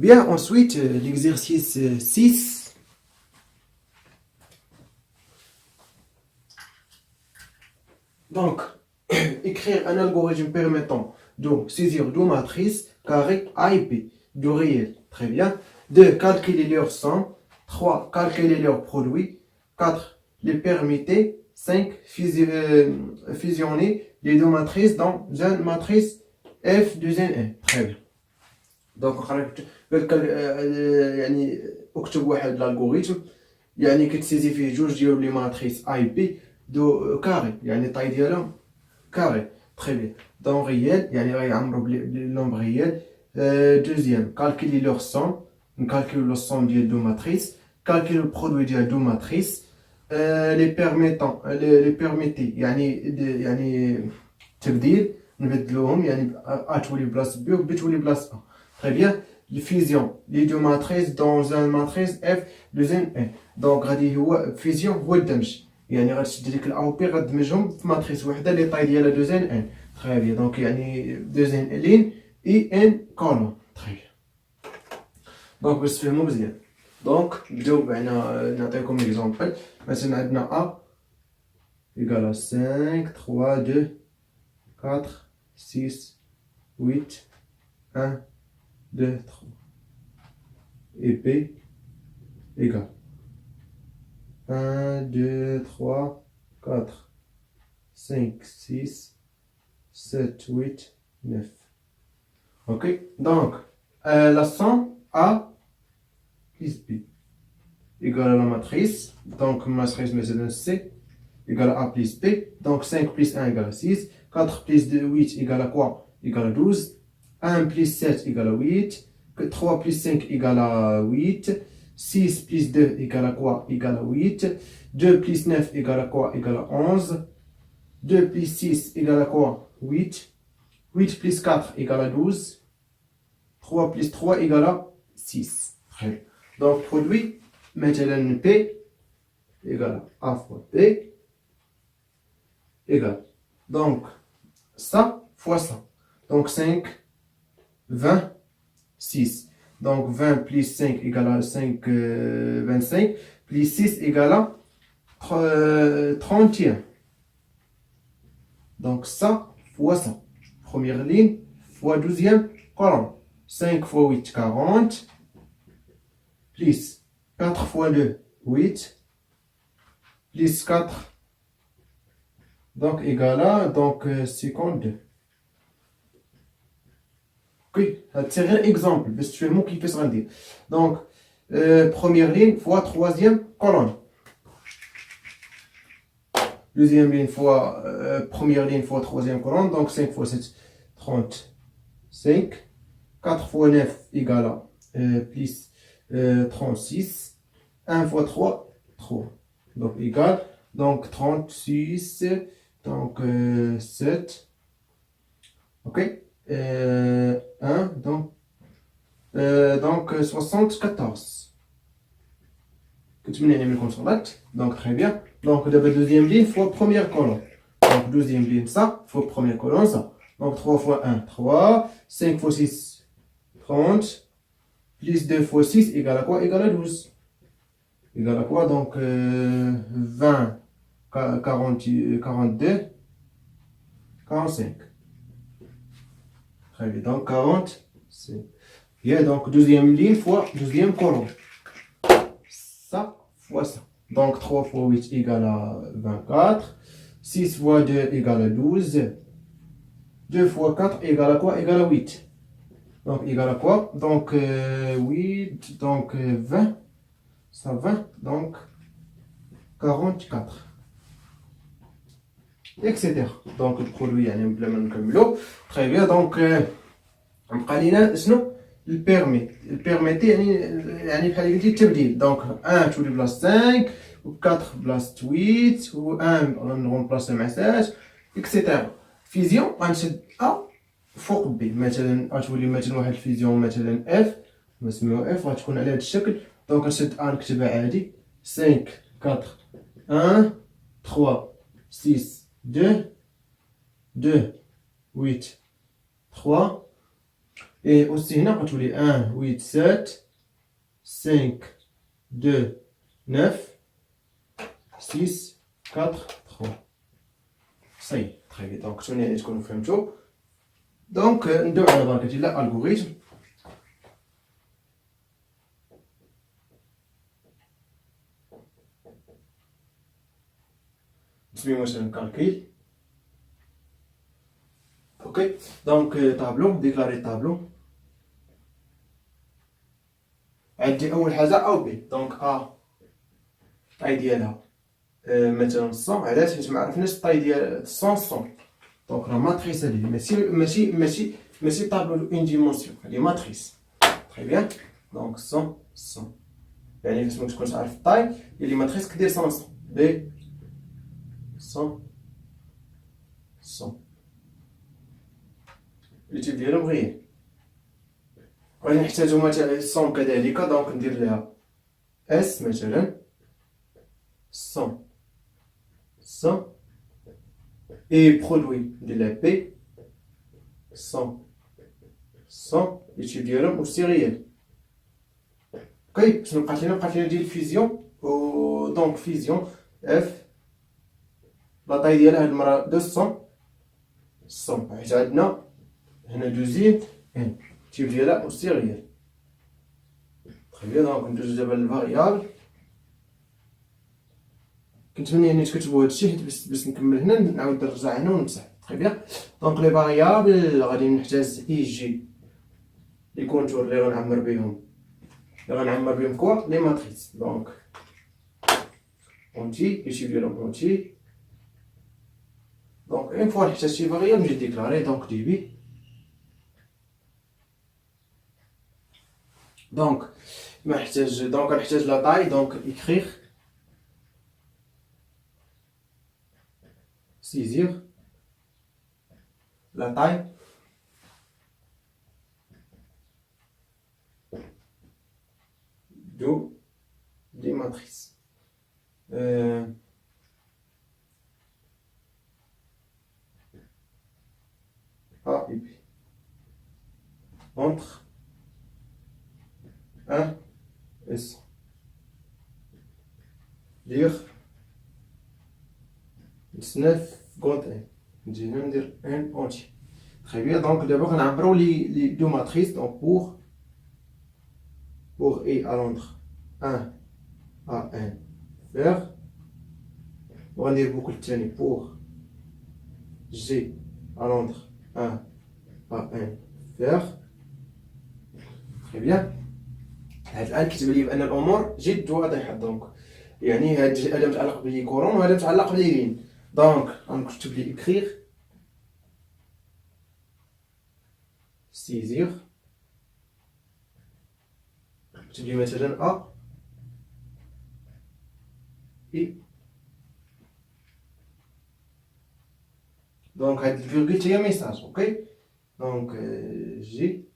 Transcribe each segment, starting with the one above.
bien, ensuite, l'exercice 6. Donc, écrire un algorithme permettant de saisir deux matrices carrées A et B, du réel. Très bien. 2. Calculer leur somme. 3. Calculer leur produit. 4. Les permuter. 5. Fusionner les deux matrices dans une matrice F de N1. Très bien. Donc, يعني اكتب واحد الالغوريثم يعني كتسيزي فيه جوج ديال لي ماتريس A et B دو كاري يعني طاي ديالهم كاري. Très bien. Dans réel, يعني غيعمرو بالنومبر ريال. Deuxième, calculer leur somme. Calculer leur somme ديال دو ماتريس. Calculer le produit ديال دو ماتريس. Les permettant, les permettez يعني تبديل نبدلوهم يعني A تولي بلاصة B و B تولي بلاصة A. Très bien. La fusion les deux matrices dans une matrice F de N1. Donc غادي هو fusion هو الدمج يعني غتشد ديك ال A و B غتدمجهم في ماتريس وحده اللي طاي ديالها 2 N1. Très bien. Donc يعني 2 N ligne et N colonne. Très bien. Donc باش تفهموا مزيان. Donc نبداو معنا نعطيكم اكزامبل. مثلا عندنا A égale à 5 3 2 4 6 8 1 2, 3. Et P égale 1, 2, 3, 4, 5, 6, 7, 8, 9. Ok, donc la somme A plus B égale à la matrice. Donc matrice مثلا C égale à A plus B. Donc 5 plus 1 égale à 6. 4 plus 2, 8 égale à quoi? Égale à 12. 1 plus 7 égale à 8, 3 plus 5 égale à 8, 6 plus 2 égale à quoi? Égale à 8, 2 plus 9 égale à quoi? Égale à 11, 2 plus 6 égale à quoi? 8, 8 plus 4 égale à 12, 3 plus 3 égale à 6. Donc produit, maintenant P égale à A fois P égale. Donc ça fois ça. Donc 5, 20, 6. Donc 20 plus 5 égale à 5, 25. Plus 6 égale à 31. Donc ça fois ça. Première ligne fois 12e colonne. 5 fois 8, 40. Plus 4 fois 2, 8. Plus 4. Donc égale à donc 52. Oui, c'est un exemple. Donc, première ligne fois troisième colonne. Deuxième ligne fois première ligne fois troisième colonne. Donc 5 fois 7, 35. 4 fois 9 égale à plus 36. 1 fois 3, 3. Donc égale. Donc 36. Donc 7. Ok. 1, donc 74. Donc très bien. Donc la deuxième ligne fois première colonne. Donc deuxième ligne ça, fois première colonne ça. Donc 3 fois 1, 3. 5 fois 6, 30. Plus 2 fois 6 égale à quoi? Égale à 12. Égale à quoi? Donc 20, 40, 42, 45. Très bien, donc 40, c'est bien. Donc deuxième ligne fois deuxième colonne. Ça fois ça. Donc 3 fois 8 égale à 24. 6 fois 2 égale à 12. 2 fois 4 égale à quoi? Égale à 8. Donc égale à quoi? Donc 8, donc 20. Ça 20, donc 44. Etc. Donc le produit يعني بلا ما نكملو. Très bien. Donc نبقى لينا شنو البيرميتي يعني بحال قلتي التبديل. دونك 1 تولي بلاصه 5 و 4 بلاصه 8 و 1 غنرومبلاسي مع 7 اكسيتيرا. فيزيون غنشد ا فوق بي. مثلا غتولي مثلا واحد الفيزيون مثلا اف نسميو اف غتكون على هذا الشكل. دونك نشد ا نكتبها عادي 5 4 1 3 6 2 2 8 3 اي اوسي هنا غتولي 1 8 7 5 2 9 6 4 3 صافي تري بيان. دونك نتمنى تكونوا فهمتوا. دونك ندويو على بركة الله الغوريتم. نسميو مثلا كالكيل. اوكي دونك طابلو ديكلاري طابلو. عندي اول حاجه او بي. دونك الطاي ديالها مثلا 100. علاش؟ حيت ما عرفناش الطاي ديال 100. دونك راه ماتريس هادي ماشي طابلو اون ديمونسيون، هادي ماتريس. تري بيان. دونك 100 يعني فاش ما تكونش عارف الطاي ديال لي ماتريس كدير 100 بي 100 التيب ديالهم غير. غادي نحتاجو مثلا الصوم كذلك. دونك ندير لها اس مثلا 100 اي برودوي ندير لها بي 100 التيب ديالهم اوسي ريال. اوكي شنو بقات لينا ديال الفيزيون. و دونك فيزيون اف لا طاي ديالها هاد المره 200 حيت عندنا هنا دوزين ان التيب ديالها اوسي ريال. تري بيان. دونك ندوزو دابا للفاريابل. كنتمنى اني تكتبوا هادشي حيت باش نكمل هنا نعاود نرجع هنا ونمسح. تري بيان. دونك لي فاريابل غادي نحتاج اي جي لي كونتور اللي غنعمر بهم كوا لي ماتريس. دونك اونتي التيب ديالهم اونتي. دونك اون فوا نحتاج شي فاريابل نجي ديكلاري. دونك دي بي. دونك ما نحتاج لا طاي. دونك écrire saisir la taille des matrices. A et B entre 1 et 100. Lire 19.1 نجينا ندير ان اونتي. تري بيان. دونك دابا غنعبرو لي دو ماتريس. دونك pour E allant 1 à 1 vers. وغندير بوكل الثاني pour G allant 1 à 1 vers. تري بيان. هاد الان كيتبان لي بان الامور جد واضحه. دونك يعني هذا متعلق بلي كورون وهذا متعلق بلي لين. دونك غنكتب لي écrire saisir. نكتب لي مثلا ا اي. دونك هاد الفيرغول هي ميساج. اوكي دونك جي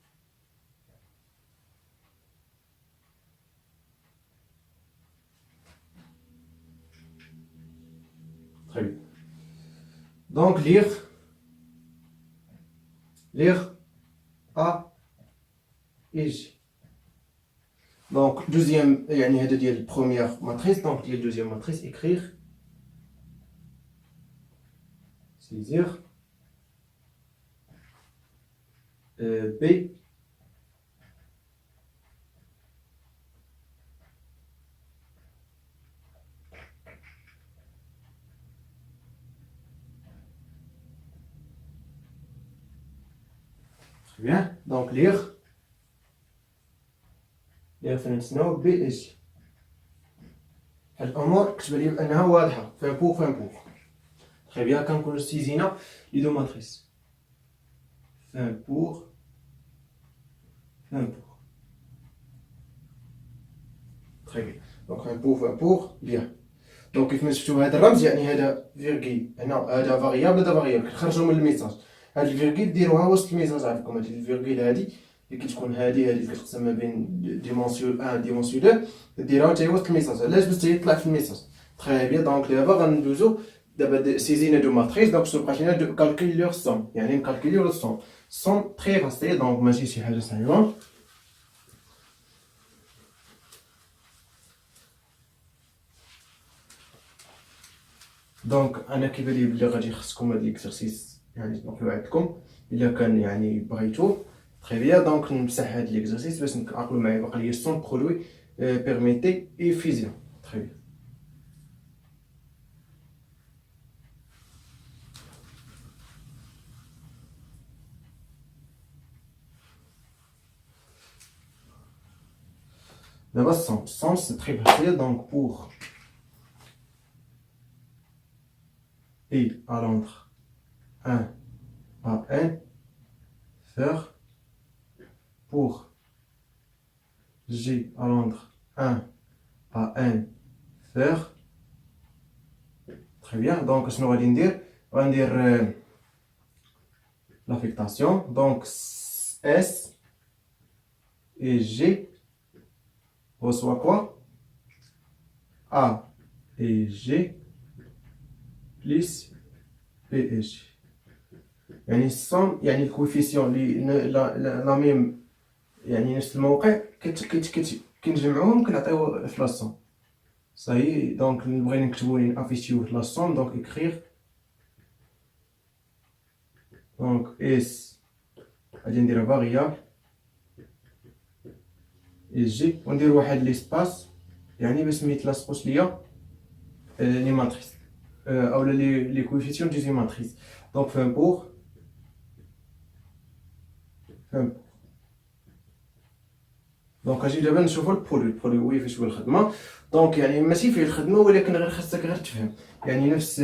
très bien. Donc lire A et J. Donc deuxième يعني هذا ديال première matrice. donc ديال deuxième matrice écrire saisir B bien. donc lire فهمتنا بي اش. هاد الامور كتبان لي بانها واضحه. فان بور تري بيان. كنكونو ستيزينا لي دو ماتريس. فان بور تري بيان. دونك فان بور بيان. دونك كيف ما شفتوا هذا الرمز يعني هذا فيرغيل هنا هذا فاريابل هذا فاريابل كنخرجوا من الميساج. هاد الفيرغيل ديروها وسط الميساج. عندكم هاد الفيرغيل هادي اللي كتكون هادي كتقسم ما بين ديمونسيون 1 ديمونسيون 2 ديرها حتى هي وسط الميساج. علاش؟ باش يطلع في الميساج. تري بيان. دونك دابا غندوزو دابا سيزينا دو ماتريس دونك شنو بقات لينا دو كالكول لوغ سوم يعني نكالكوليو لو سوم سون تري فاسيل دونك ماشي شي حاجه صعيبه دونك انا كيبان لي بلي غادي خصكم هاد ليكزرسيس يعني تنقلو عندكم الا كان يعني بغيتو تري بيان دونك نمسح هاد ليكزرسيس باش نعقلوا معايا باقي لي سون برودوي بيرميتي اي فيزيون تري بيان d'abord sens c'est très facile donc pour I à l'entre 1 à n faire pour J à l'entre 1 à n faire très bien donc شنو غادي ندير l'affectation donc S et G reçoit quoi A et G plus P et G يعني الصم يعني الكويفيسيون اللي لا ميم يعني نفس الموقع كنجمعوهم كنعطيو في لاصوم صاي دونك بغينا نكتبو افيشيو في لاصوم دونك اكريغ دونك اس غادي ندير فاريابل اي جي وندير واحد ليسباس يعني باش ميتلاصقوش ليا لي ماتريس اولا لي كويفيسيون دي زي ماتريس دونك فهم بور دونك اجي دابا نشوفو البرودوي وي فاش هو الخدمه دونك يعني ماشي فيه الخدمه ولكن غير خاصك غير تفهم يعني نفس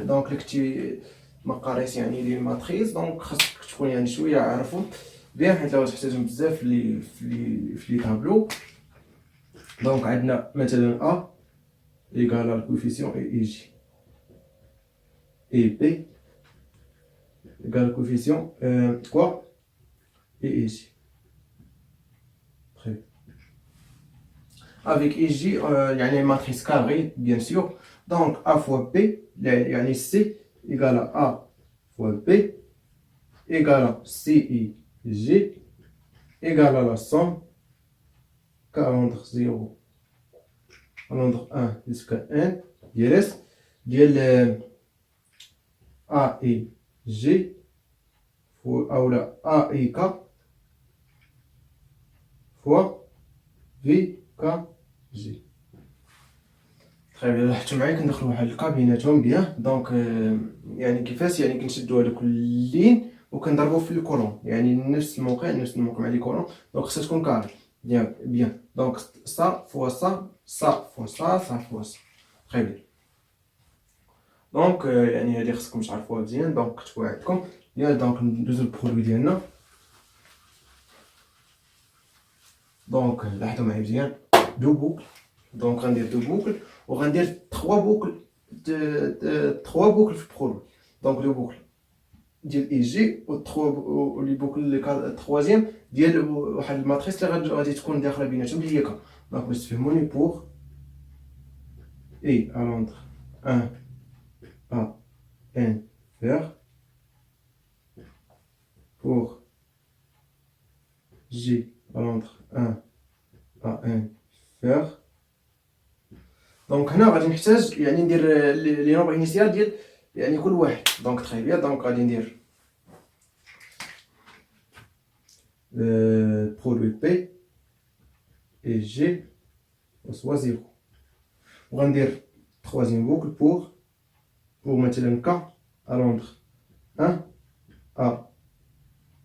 دونك اللي كنتي مقاريس يعني ديال الماتريس دونك خاصك تكون يعني شويه عارفهم بيان حيت لو تحتاجهم بزاف في لي تابلو دونك عندنا مثلا ا ايكال الكوفيسيون اي جي اي بي ايكال الكوفيسيون كوا اي جي avec EJ يعني matrice carrée bien sûr donc A fois P يعني C égale à A fois P égale à CIG égale à la somme K entre 0 entre 1 jusqu'à n ديال A et G ou la A et K fois V K G طيب الا حطوا معايا كندخلوا واحد الكا بيناتهم بيان دونك يعني كيفاش يعني كنشدوا هذوك اللين وكنضربوا في الكولون يعني نفس الموقع مع لي كولون دونك خصها تكون كاري بيان دونك سا فوا سا فوا سا فوا سا تري بيان دونك يعني هادي خصكم تعرفوها مزيان دونك كتبوها عندكم بيان دونك ندوزو البرودوي ديالنا دونك لاحظوا معايا مزيان دو بوكل دونك غندير دو بوكل وغندير 3 بوكل 3 بوكل في البرودوي دونك دو بوكل ديال اي جي و 3 لي بوكل لي تروازيام ديال واحد الماتريس اللي غادي تكون داخله بيناتهم اللي هي كا دونك باش تفهموني بور اي الونتر 1 ا ان فير بور جي الونتر 1 ا ان فير دونك هنا غادي نحتاج يعني ندير لي نومبر انيسيال ديال يعني كل واحد دونك تري بيان دونك غادي ندير برودوي بي اي جي سوا زيرو وغندير troisième boucle pour مثلا k à l'entre 1 à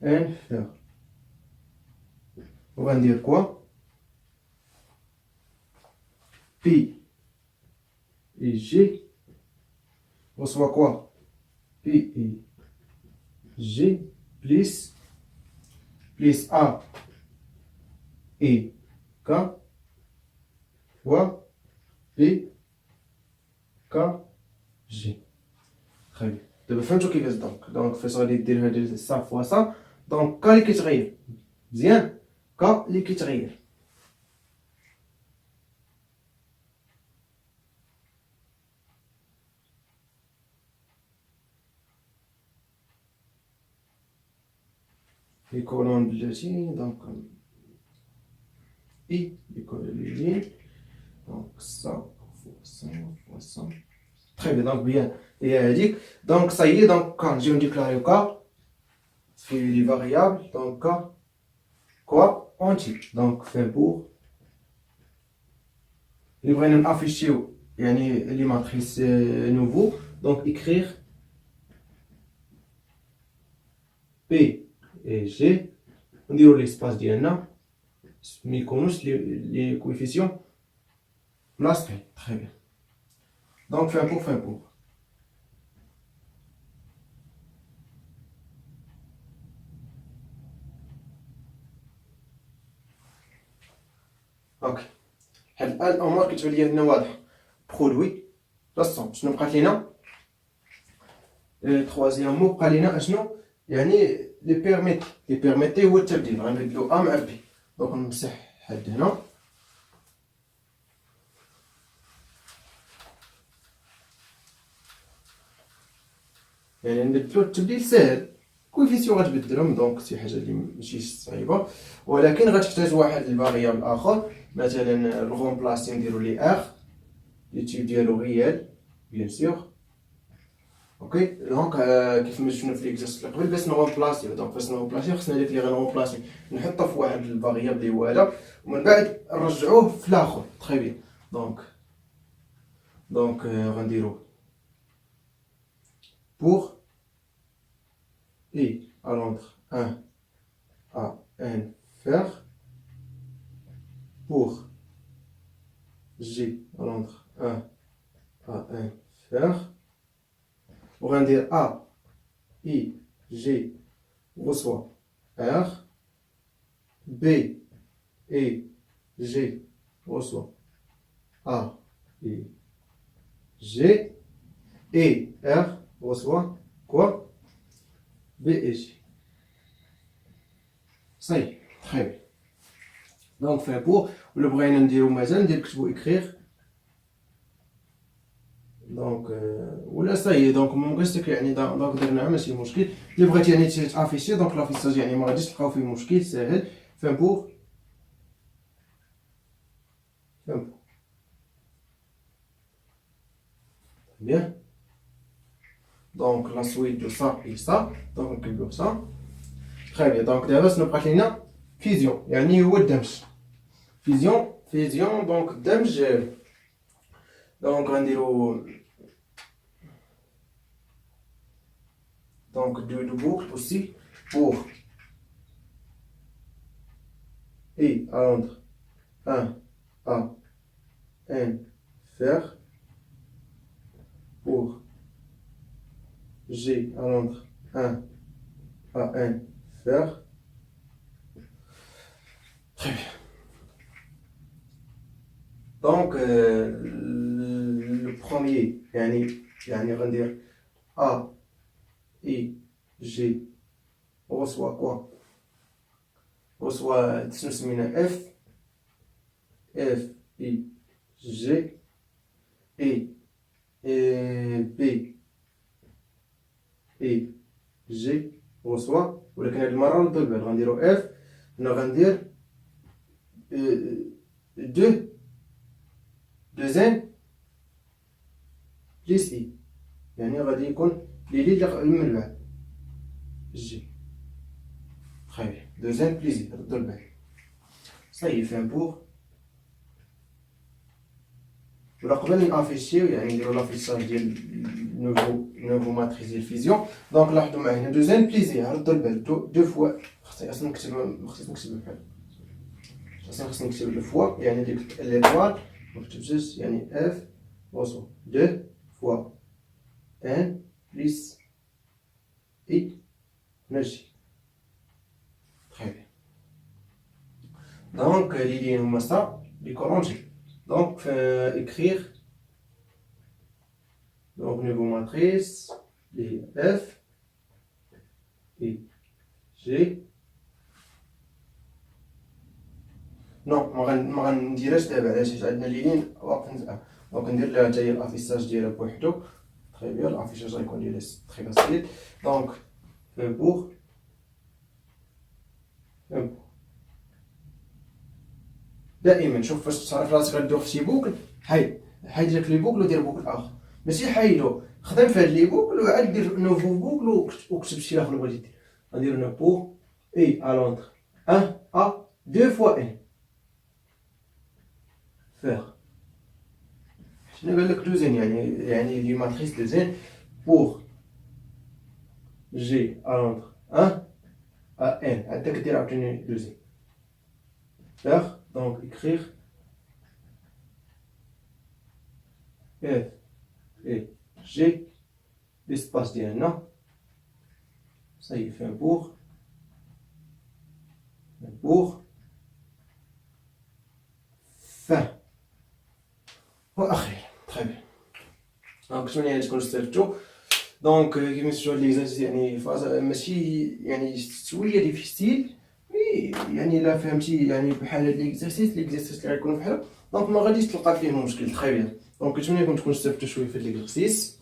n faire وغندير quoi P et G reçoit quoi P et G plus A et K fois P K G très bien دابا فهمتوا كيفاش دونك فاش غادي دير هاد سا فوا سا دونك كا اللي كيتغير مزيان كا اللي كيتغير les colonnes بلاتي donc et les lignes donc ça fois ça fois ça très bien donc bien et هذيك donc ça y est donc quand je déclare cas c'est les variables donc cas quoi entier donc fait pour اللي بغينا نافيشيو يعني لي ماتريس nouveau donc écrire P et G نديرو l'espace ديالنا ما يكونوش لي كويفيسيون لاصقين très bien donc fin pour اوكي هاد الان الامور كتبان ليا هنا واضحه برودوي رسم شنو بقات لينا troisième mot بقى لينا اشنو يعني لي بيرميتي هو التبديل غنبدلو ا مع بي دونك نمسح هاد هنا يعني نبدلو التبديل ساهل كويفيسيون غتبدلهم دونك شي حاجه اللي ماشي صعيبه ولكن غتحتاج واحد الفاريابل اخر مثلا الغومبلاسي نديرو لي ار لي تيب ديالو ريال بيان سور اوكي دونك كيف ما شفنا في ليكزارسيس اللي قبل باش نغومبلاسيو دونك باش نغومبلاسيو خصنا داك اللي غنغومبلاسي نحطو في واحد الفاريابل اللي هو هذا ومن بعد نرجعوه في الاخر تري بيان دونك غنديرو pour I à l'entre 1 à n faire pour J à l'entre 1 à n faire pour un dire A I G reçoit R B et G reçoit A et G et R reçoit quoi B et G. Ça y est, très bien. Donc, fait pour le brain نديرو مازال نكتبو écrire. دونك ولا صاي دونك مابغيتش يعني دونك درناها ماشي مشكل اللي بغيت يعني تافيشي دونك لافيشاج يعني ما غاديش تلقاو فيه مشكل ساهل فين بور bien donc la suite de ça et ça donc نكتبو ça très bien donc دابا شنو بقات لينا فيزيون يعني هو الدمج فيزيون دونك الدمج دونك غنديرو donc de boucle aussi pour I à l'entre 1 à n faire pour G à l'entre 1 à n faire très bien donc le premier يعني غندير A I G reçoit quoi reçoit شنو سمينا F I G et B et G reçoit ولكن هاد المرة ردو البال غنديرو F هنا غندير 2 N بليس I يعني غادي يكون لي من بعد جي très bien 2 N بليس I ردو البال صاي فين بور ولا قبل نافيشيو يعني نديرو لافيشاج ديال نوفو ماتريس ديال الفيزيون دونك لاحظوا معايا هنا 2 N بليس I ردو البال دو فوا خصني نكتب بحال خصني نكتب لو فوا يعني ديك ليطوال نكتب جوج يعني F reçoit 2 fois N plus I نجي très bien donc les lignes هما ça les colonnes donc écrire donc niveau matrice les F et G نو ما غنديرهاش دابا علاش حيت عندنا لينين واقفين دونك ندير لها حتى هي الافيشاج ديالها بوحدو تري بيان الافيشاج غيكون ديالها تري فاسيل دونك بور ان بور. دائما شوف فاش تعرف راسك غدوخ في شي بوكل، حيد داك لي بوكل ودير بوكل اخر، ماشي حيدو خدم في هاد لي بوكل وعاد دير نوفو بوكل وكتب شي اخر بغيتي دير. غندير نو بور اي ا لونتر 1 ا 2 فوا ان فيغ. شنو قال لك دوزين؟ يعني لي ماتريس دوزين بور جي ا لونتر 1 ا ان عاد كدير عاوتاني دوزين فيغ. دونك écrire F et G l'espace ديالنا ça y fait un pour fin واخيرا. تري بيان. دونك نتمنى يعني تكونوا استفدتوا. دونك كيما شفتوا هاد ليكزارسيس يعني ماشي يعني شويه ديفيسيل، مي يعني الا فهمتي يعني بحال هاد ليكزارسيس اللي غيكونوا بحال دونك ما غاديش تلقى فيهم مشكل. تري بيان. دونك كنتمنى تكونوا استفدتوا شويه في هاد ليكزارسيس.